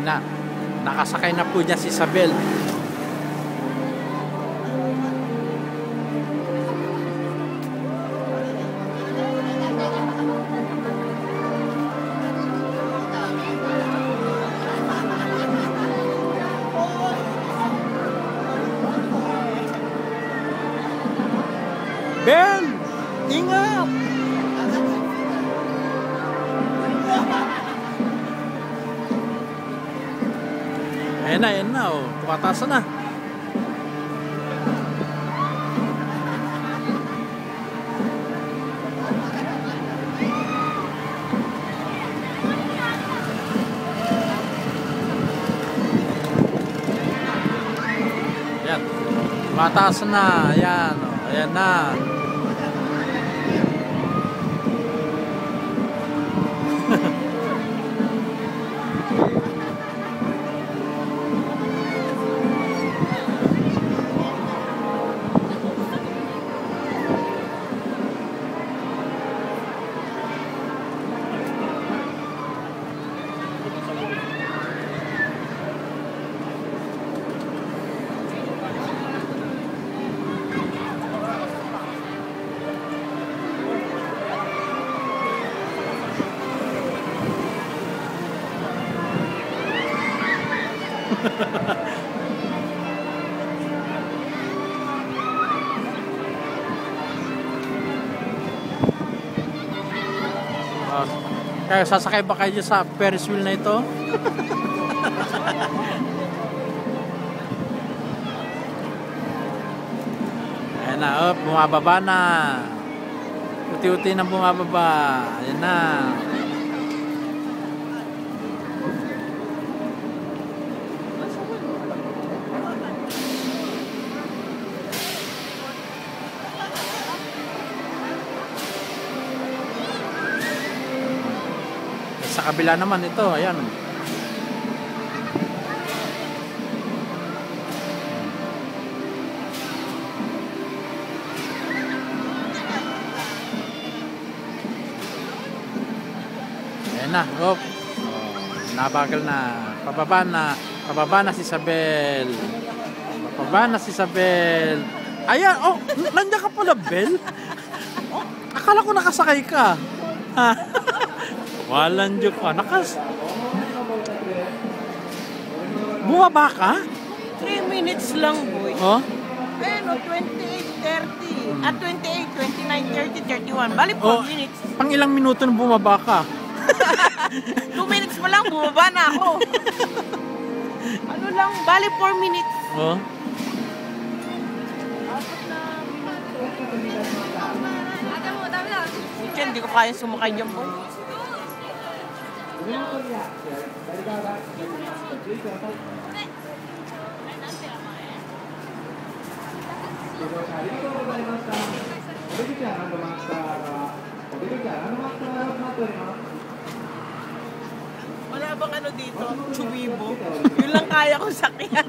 na. Nakasakay na po niya si Isabel. Bel! Ingat! Ayan na, oh. Tumataas na. Ayan. Tumataas na. Ayan, oh. Ayan na. Kaya sasakay ba kayo sa Ferris wheel na ito? Ayan na, oh, bumababa na. Uti-uti na bumababa. Ayan na. Sa kabila naman ito, ayan. Ayan na, oh. Nabagal na. Pababa na si Isabel. Pababa na si Isabel. Ayan, oh, nandiyan ka pala, Bel. Oh, akala ko nakasakay ka. Walang joke ka. Bumaba ka? 3 minutes lang, boy. Oh? Ano, 28:30. At 28, 29, 30, 31. Bali 4 minutes. Pang ilang minuto na bumaba ka? 2 minutes pa lang, bumaba na ako. Ano lang, bali 4 minutes. Oh? Hindi ko kaya sumakay dyan, boy. Wala bang ano dito? Chuwibo? Yun lang kaya kong sakyan.